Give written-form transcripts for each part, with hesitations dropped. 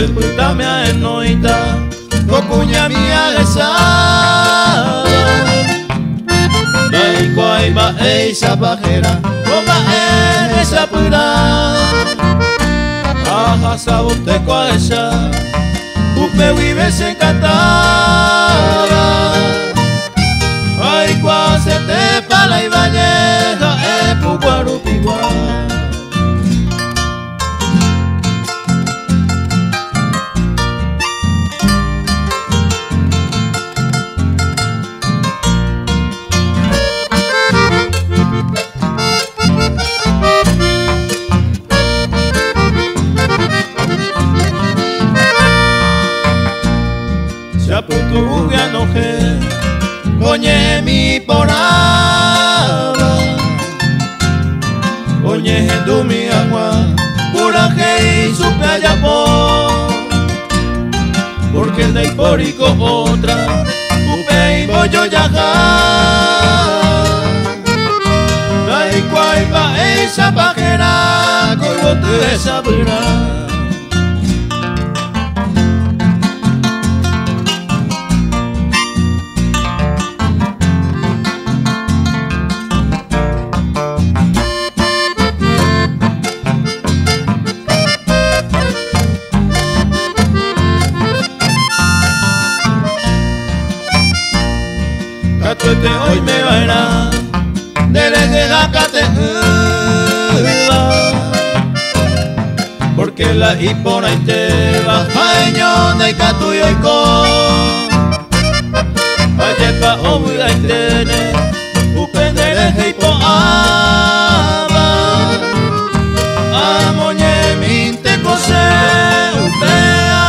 el puta me a enoita cocuña mía esa Dai kwai ba esa pajera Coma en esa pura Aja sabote kwa esa Upe vives encantada Ay kwa se te pala y valleja Puguarupigua Chaputu enoje Oñe mi poraba Oñe hendu mi agua Puraje y supe allapó Porque el de Ipórico otra Upe y bollo yaja Dai cuai va esa pajera Corbote esa pura Catuete hoy me verá Dele jacate Porque la hipona y te va Jaeñona y catu y oiko Ayepa obuga y tene Upendere heipo ama Amoñe minte kose Upe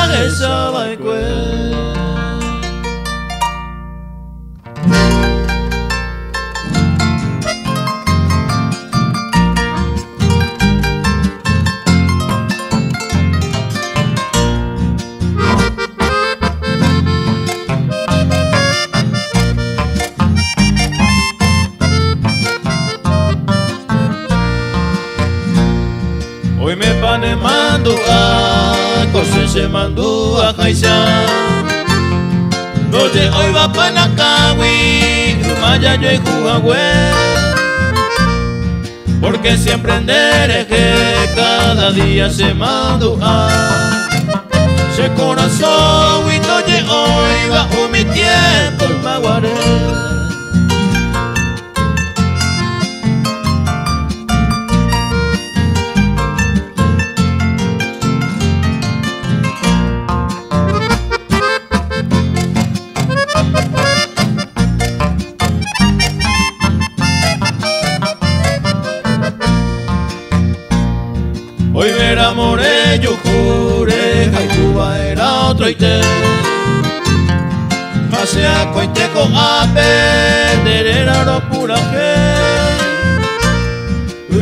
agesa baikue Hoy me pane mando a cose se mandó a jaisa Noche hoy va pana kawi Maya yo y juagüe Porque siempre endereje Cada día se mando a Se corazón y noche hoy bajo mi tiempo el maguaré Hoy verá more yo jure Jaicuba era otro ite Masea coiteco ape Derera ro pura je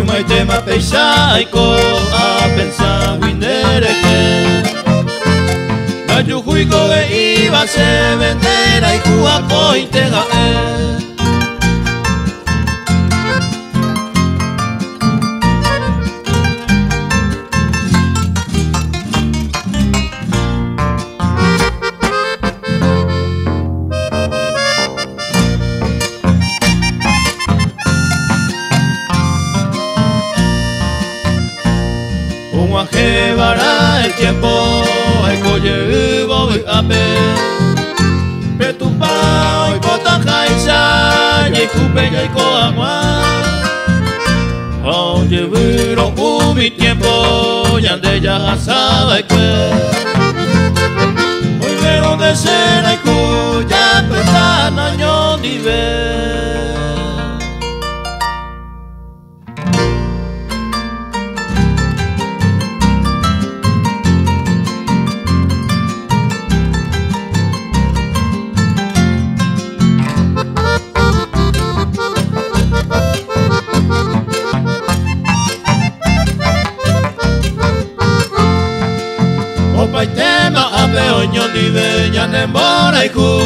Umaite ma peisaiko A pensar windere je Nayujuico e iba se vendera Y jua coitega Llevará el tiempo, el colle voy a ver. Petupao y botan jaisa, y cupe y coagua. Oye, viro mi tiempo, y ande ya asaba y que. Hoy veo de cena y cuya petana yo ni ver. Paitema ape oño dive ya nemora y ku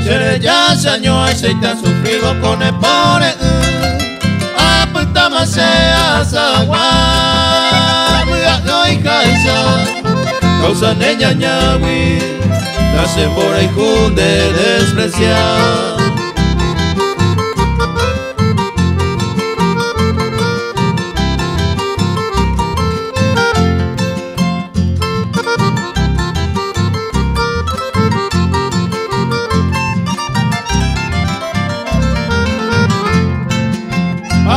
Sere ya saño aceita sufrido con el pone Aputama sea sagua Muga no y kaisa causa neña ñawi, la sembora y junde despreciar.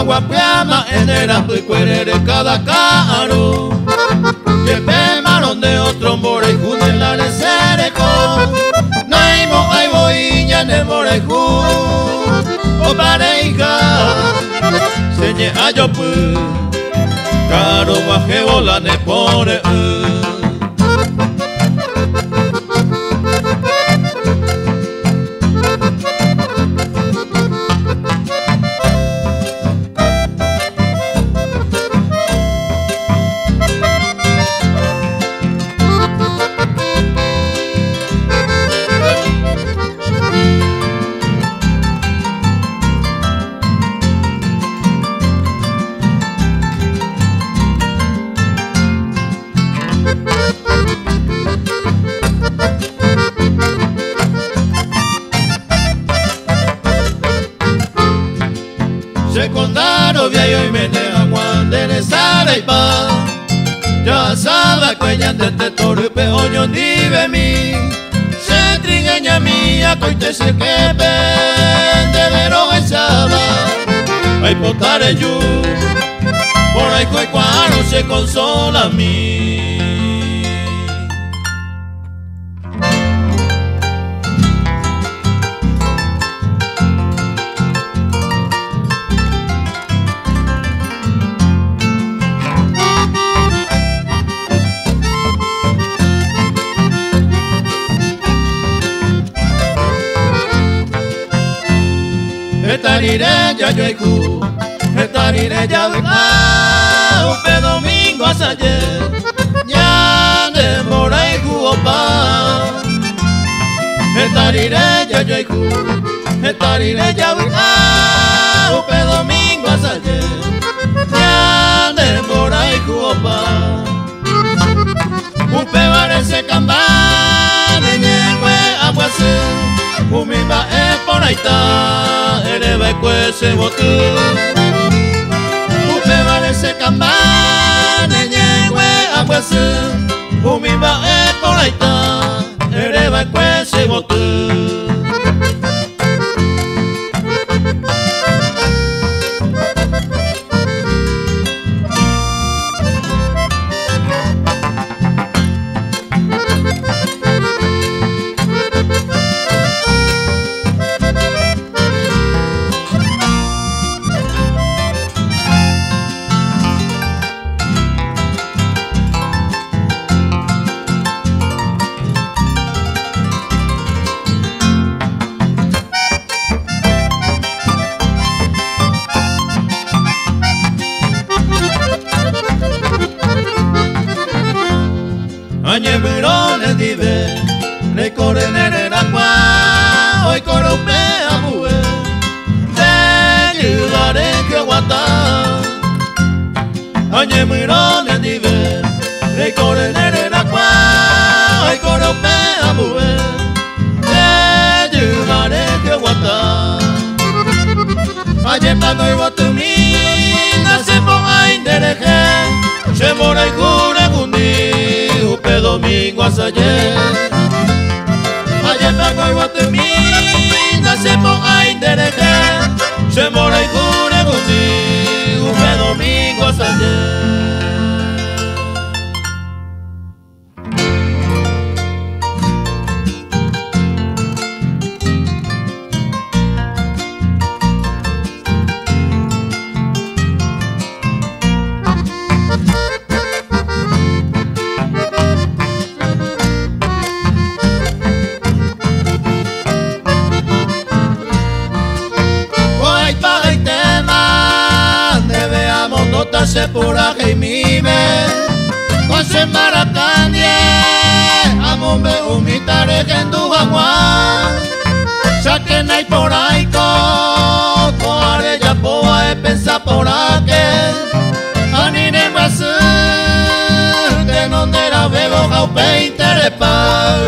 Aguapiama enera puicuerere cada caro, que pemaron de otro mora y junde en la resereco. Naimo ay boiña ne mora y o pareja, señe ayopu, caro guajebo la ne pone. Secundario viejo y menea guandere sara y pa, ya sabe cueña de te torpe oño dive mi, se trigueña mía coite se quepe de vero echaba, ay potare yo, por ahí cuecuaro se consola a mí. Estarire ya yo iku, estarire ya vela, upe domingo hasta ayer, ya de mora iku opa. Estarire ya yo iku, estarire ya vela, upe domingo hasta ayer, ya de mora iku opa. Upe parece cambane ñengüe aguase, umimba por ahí está, ereba y cuese botu. Upe parece cambane ñengüe aguase, umimba por ahí está, ereba y cuese botu. Añe burones dive, ne corre nere la qua, hoy coro pe amue, te ayudaré que aguantar. Añe burones dive, ne corre nere la qua, hoy coro pe amue, te ayudaré que aguantar. Añe pago y guatumí, no se ponga indereje, se mora y cura gundi. Upe domingo hasta ayer, ayer pago y guatemí, nace por ahí dereje, se mora y cure gundi, upe domingo hasta ayer. Se pura que mime, con se maracanie, amombe umitare que en tu agua, saquen ahí por ahí coare ya poa e pensa por aquel, anine más que no era bebo jaupe de paz.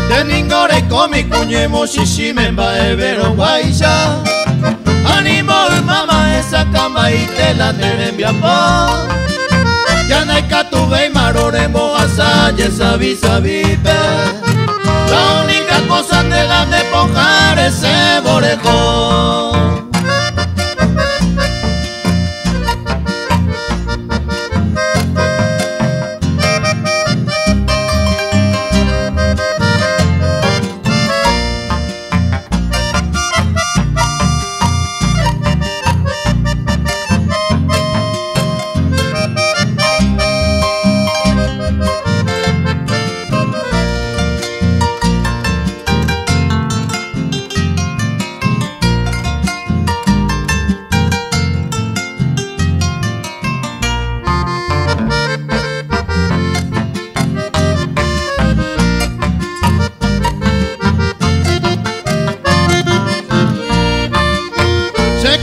Teningore komi kuñemo shishimemba evero guaisha. Animo mama esa cama y te la nerembia po. Ya no hay catuve y maroremo asaye sabi sabipe. La única cosa de la de pojar ese borejón.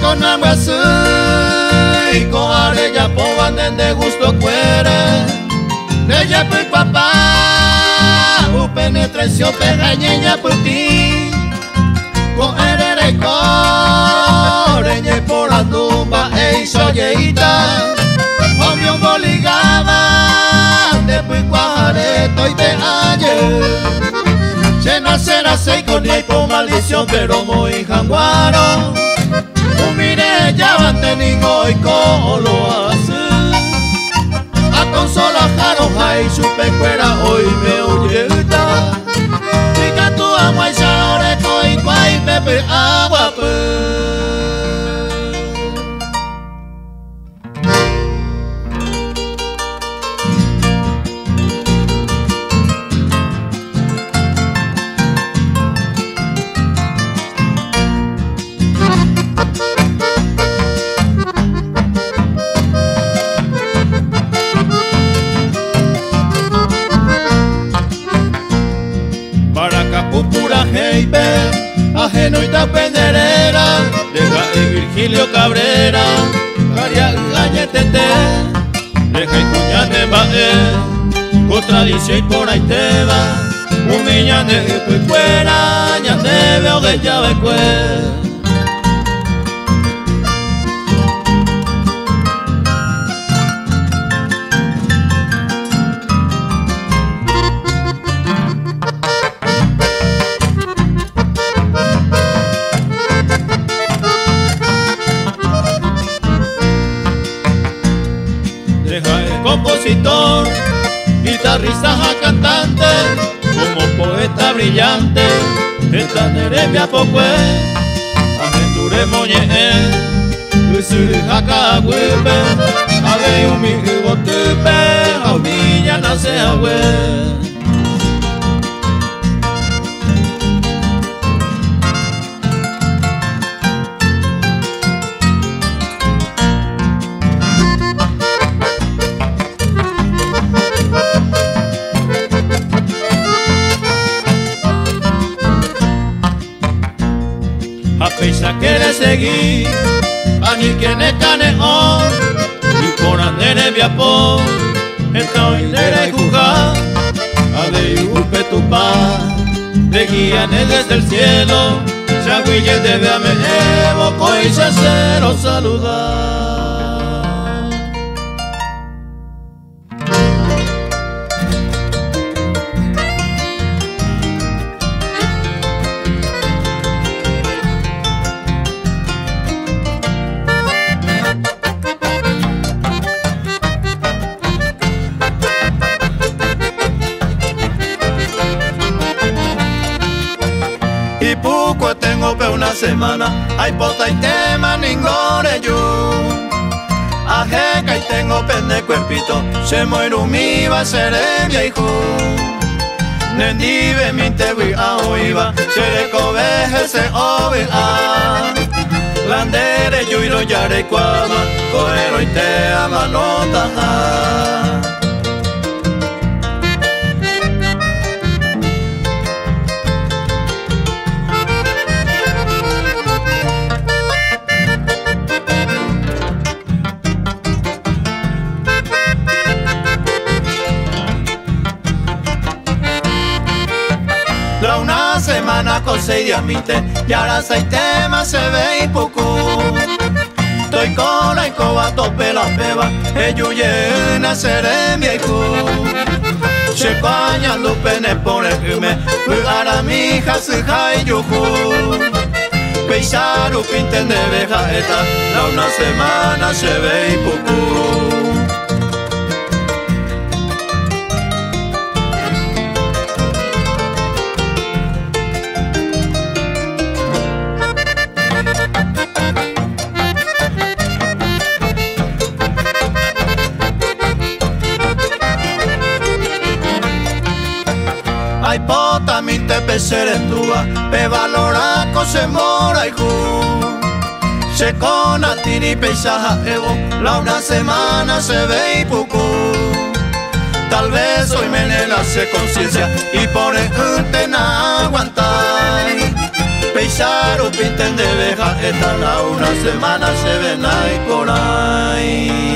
Con agua y con arella poban de gusto cuere de ya pues papá u penetración pegañeña por ti con herere coreñe por la tumba e soyeita obvio boligaba de pues cuajareto y de ayer se nacerá seis con y por maldición pero muy janguaro. Mire, ya van teniendo y cómo lo hace. A consola jaroja y su pecuera hoy me oyeta. Diga tu agua y saoreco y guay pepe agua pura heipe, ajeno y tapenderera, deja y Virgilio Cabrera, Caria Gañetete, deja y cuñane bae, contradice y por ahí te va, humillane y pues fuera, ya te veo de llave cue. Compositor, guitarrista, cantante, como poeta brillante, esta neremia poque, aventure moñe, usuri jaca huepe, ave umi botepe, aumilla nace agüe. Apeisa quiere seguir, a ni quien es canejón, y por andere viapó, estoy nere jugar, a de upe tu paz, de guíane desde el cielo, chagüille debe a me evo, coisa cero saludar. Y poco tengo pe una semana, hay pota y tema ningore yo. Ajeca y tengo pende cuerpito, se muero mi va a ser mi hijo. Nendive mi te voy a oiva, se le cobeje se ove a. Landere yo y lo yare cuama, coero y te ama nota. cosa y diamante, y ahora tema se ve y poco. Estoy con la incoba, tope la peba, llena seré mi hijo. Se bañando pene por el hume, ahora mi hija se jai yuju. Peisaru pinten de vejaeta, la una semana se ve y poco. Ay pota mi te peseres tua, pe valora se mora y se con a tini peisaja evo, la una semana se ve y poco. Tal vez hoy me hace conciencia y por un aguantar. Peisaru pinten de veja, esta la una semana se ven ahí por ahí.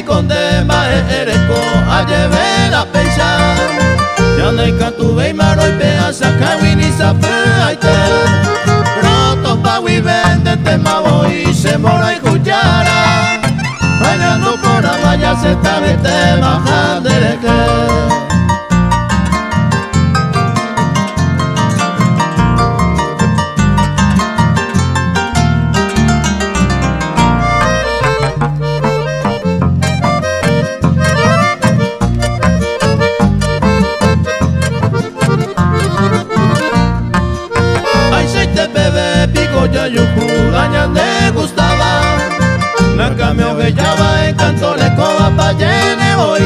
Conde mae ereko a lleve la pecha ya no hay cantu ve maro y pea saca wini sape aite roto pa wi vende tema voy se mora y cuchara bailando por la valla se tabe tema jandere que ya yuju dañan de gustaba nunca me ojellaba en canto le coba pa llene hoy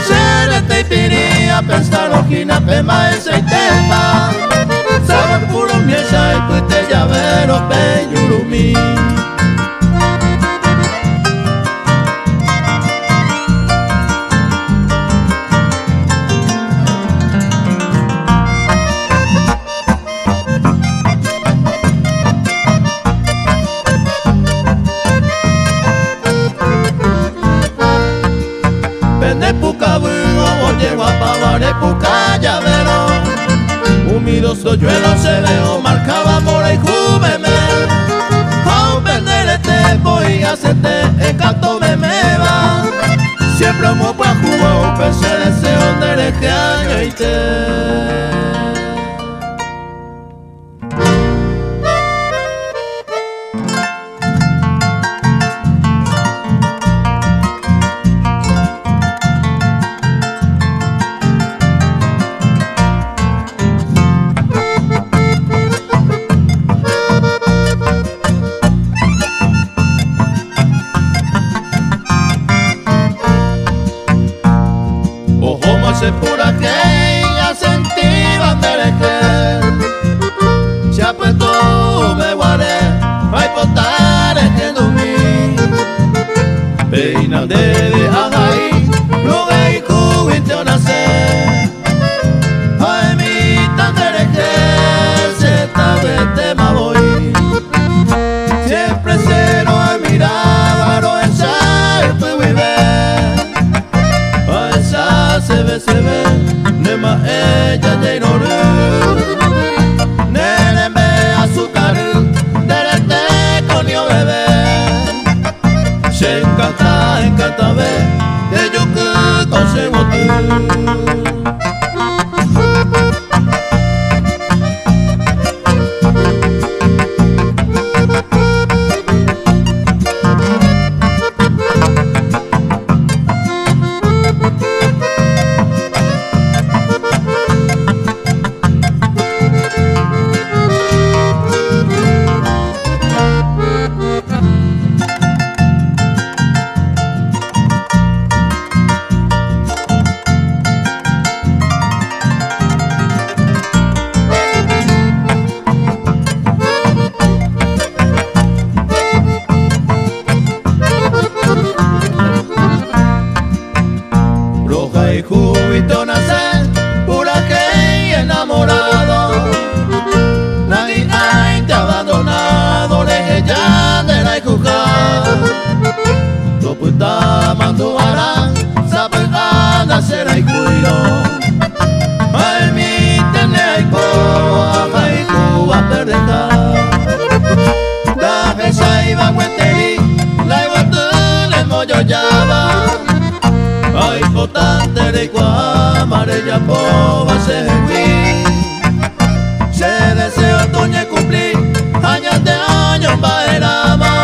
serete y piría pensar ojina pema ese y tema sabor puro miesa y puite llavero pe yurumi. Puca llavero, humido soyuelo se veo, marcaba mora y júbeme. A un penderete voy a hacerte encanto me va. Siempre un mopo a jugo, un pese deseo de hereje año y te. Pura que ya sentí bandereje se ha puesto me guaré hay potar en dormir peina de ahí lo hay cuento nacer ay mi tandereje se tabe tema voy siempre cero a mirar o ensayar tu viver se ve, nema ella ya inoru nene me azúcar derete con yo bebé se encanta ver que yo que consigo tú. de igual amarilla poba se se deseo toñe cumplir años de años baerama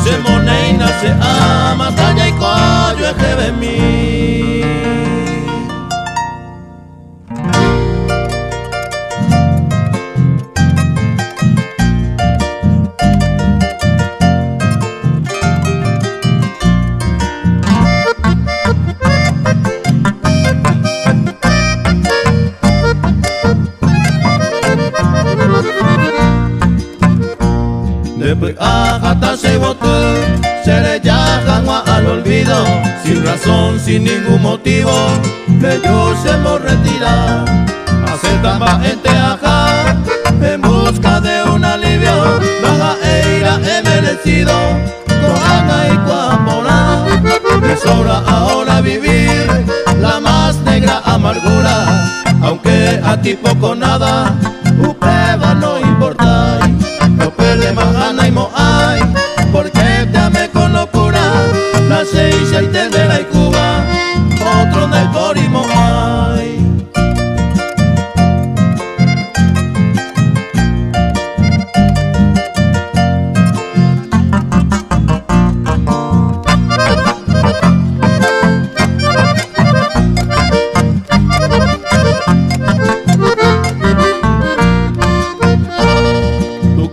se moneina se ama talla y coyo eje de mí. Después ajata se botó, se le llajan al olvido, sin razón, sin ningún motivo, ellos se hemos retirado. Aceptan gente ajá, en busca de un alivio, baja eira he merecido, coana y cuapona. Me sobra ahora vivir la más negra amargura, aunque a ti poco nada, upeba no importa. No perde majana y moai, porque te amé con locura. La 6 y tendera y Cuba, otro del cori moai.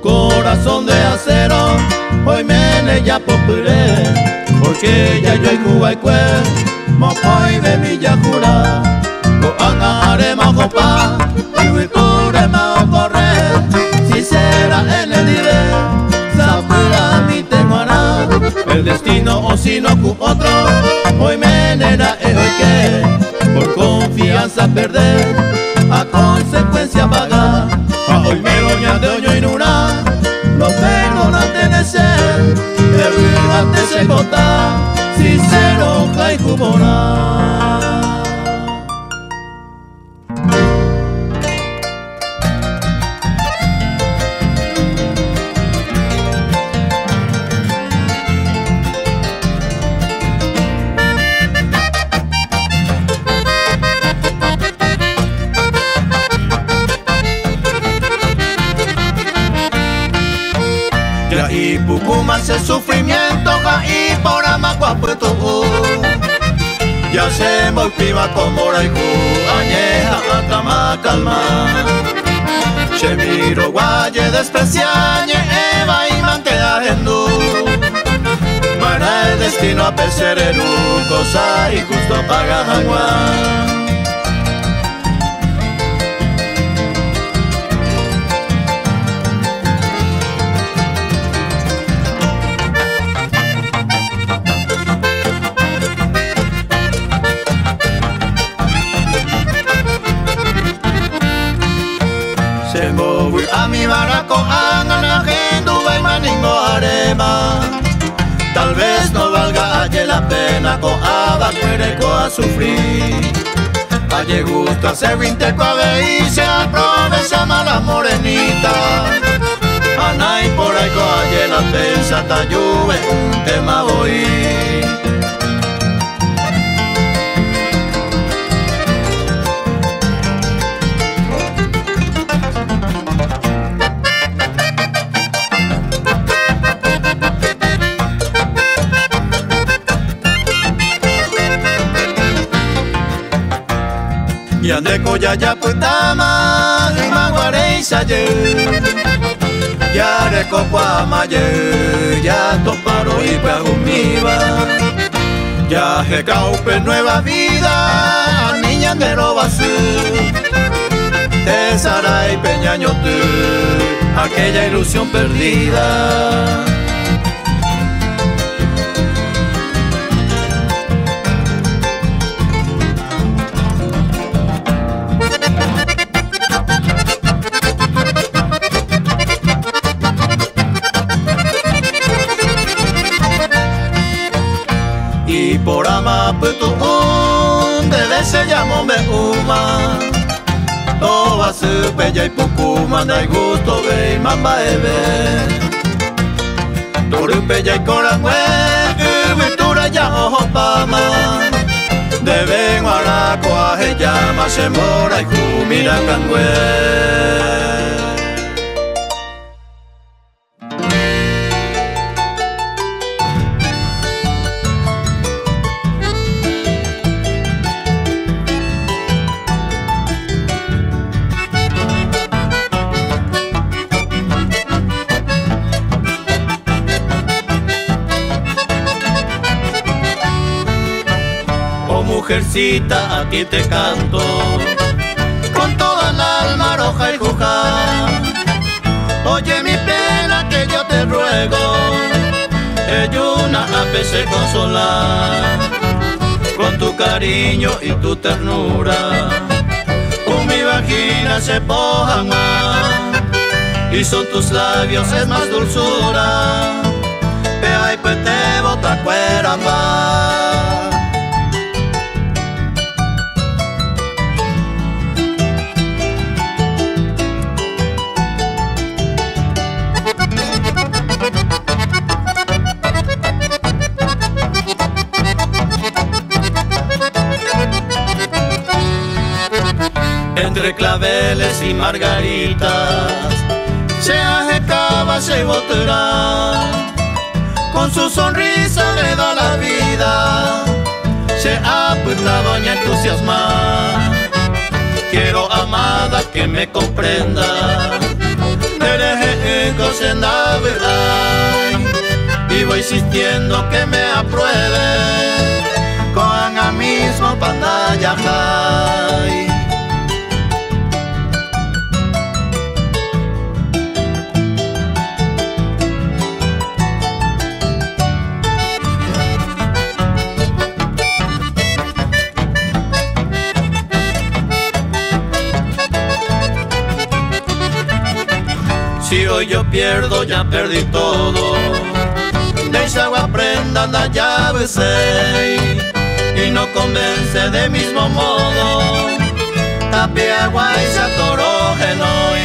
Corazón de acero, hoy me ya populé, porque ya yo hay Cuba y cue, mocoy de mi yajura, coana arema copa, y huiture ma corre, si será en el dire, sapura mi teguana, el destino o si no cu otro, hoy me nena hoy que, por confianza perder, a consecuencia pagar, a hoy me doña de oño y nura. Lo pego no tiene ser, de se bota, sincero y cubona. Y Pucuma el sufrimiento y por amacuapueto ya se motiva como raiku añeja atama calma che miro guaye despreciañe eva y manquea hendú no era el destino a pecer en un cosa y justo paga jaguar. Se movió a mi baraco, angana, genduba y maningo arema. Tal vez no valga ayer la pena, con abacuereco a sufrir. Ayer gusto hacer winterco a ver y se aprovecha mala morenita. Ana y por ahí con ayer la pensa, ta lluve, tema voy. Yandeko ya putama y maguare y saye ya recopa maye ya toparo y peagumiba ya jecaupe nueva vida niña de robasu tesara y peñañote aquella ilusión perdida. Y por amaputu debe se llamó meuma toda su bella y pucuma da gusto ve mamba ebe toru bella y corangüe vitura ya ojo pama Deben guaracoa he llama se mora y jumira cangüe. Mujercita, a ti te canto con toda el alma roja y juja. Oye mi pena que yo te ruego, una a veces consolar con tu cariño y tu ternura. Con mi vagina se pojan más y son tus labios es más dulzura. Pero ay pues te bota cuera más. Entre claveles y margaritas se ajecaba, se botará. Con su sonrisa me da la vida, se apuesta doña entusiasma. Quiero amada que me comprenda, dereje cosenda verdad. Y voy insistiendo que me apruebe, con a mismo pandayajay. Si hoy yo pierdo, ya perdí todo. De esa agua prenda la llave sei, y no convence de mismo modo. Tapie agua y se atoró genoi.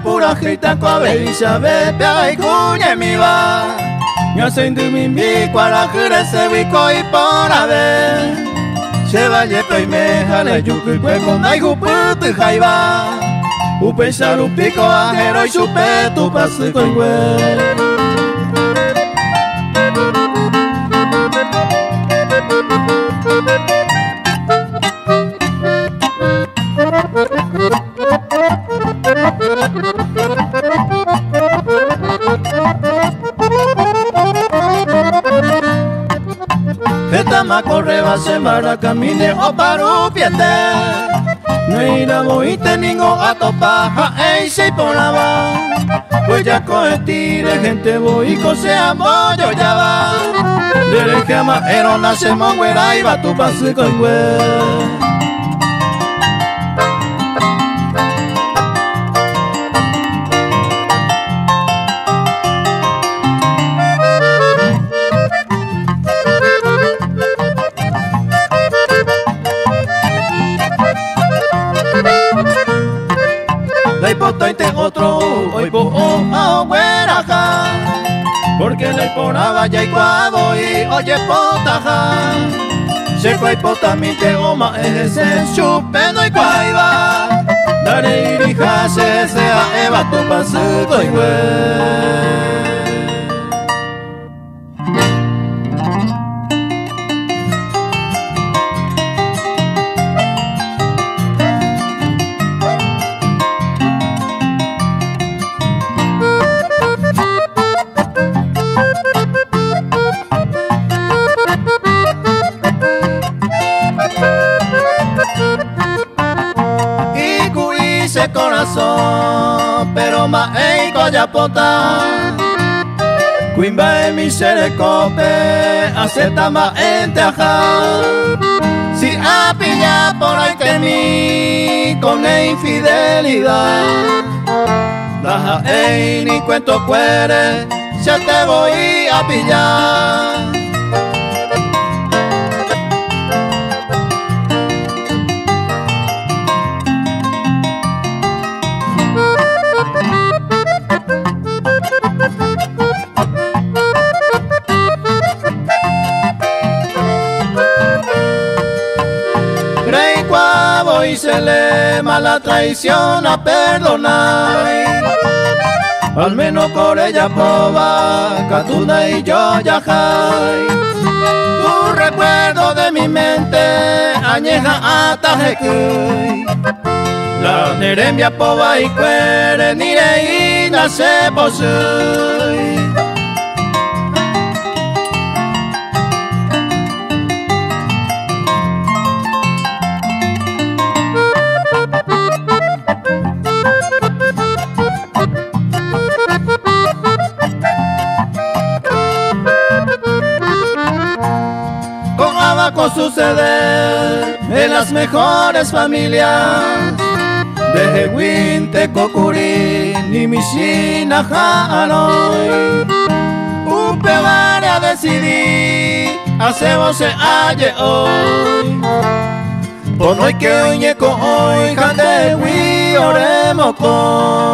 Pura grita con abelha bebe ay cuña mi va. Yo soy de mi cuara jure se bico y por haber. Se vaya y me jale yuki cueco na iguputi jaiba. Upensar pico ajero y supe tu pase con güey. Esta ma correba se mara camine o paru piete. No irá boite ningo a topaja ei se ponaba. Pues ya cohetire gente boico se amo yo ya va. Dere que ama ero nace monguera y va tu pase con güey. Otro hoy po a hueraja, porque la iponaba ya iguado y oye potaja. Se fue potamite oma ese chupendo y guayba. Dare irija se sea eva tu pasuco y güey. Corazón, pero ma ei coyapota. Quimba e mi serecope, acepta ma ente ajá. Si a pillar por ahí te mí con la infidelidad, deja ni cuento cuere, ya te voy a pillar. Y se le mala traición a perdonar. Al menos por ella poba, Catuna y yo yajay. Tu recuerdo de mi mente añeja hasta Jecuy. La nerembia poba y cuere nire y nace posui. Con suceder en las mejores familias de Jehuinte, Cocurín y Mishina, Hanoi. Un pegar a decidir, hacemos se halle hoy. Por no hay que oye con hoy, Jande, oremos con.